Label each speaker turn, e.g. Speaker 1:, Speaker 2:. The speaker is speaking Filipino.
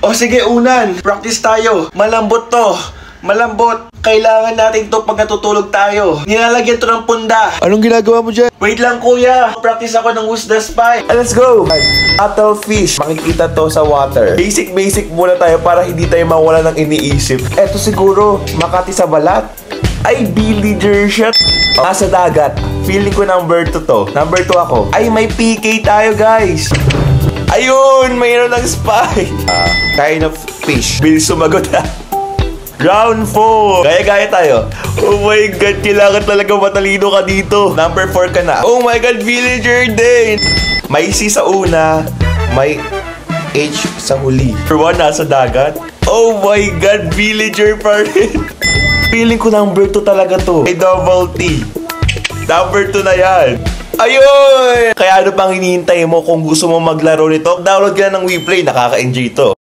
Speaker 1: O sige, unan. Practice tayo. Malambot to. Malambot. Kailangan natin to pag natutulog tayo. Nilalagyan to ng punda.
Speaker 2: Anong ginagawa mo dyan?
Speaker 1: Wait lang, kuya. Practice ako ng Who's the Spy.
Speaker 2: Let's go! Cuttlefish. Makikita to sa water. Basic muna tayo para hindi tayo mawala ng iniisip. Eto siguro, Makati sa balat. Ay, villager shot. Nasa dagat. Feeling ko number 2 to. Number 2 ako. Ay, may PK tayo, guys. Ayun! Mayroon ng spy. Kind of fish. Bilis sumagot, ha? Round 4. Gaya-gaya tayo. Oh my God, kailangan talaga matalino ka dito. Number 4 ka na. Oh my God, villager din. May C sa una. May H sa huli. Number 1, nasa dagat. Oh my God, villager pa rin. Feeling ko number 2 talaga to. May double T. Number 2 na yan. Ayun! Kaya ano pang hinihintay mo kung gusto mo maglaro nito? Download ka na ng WePlay. Nakaka-enjoy to.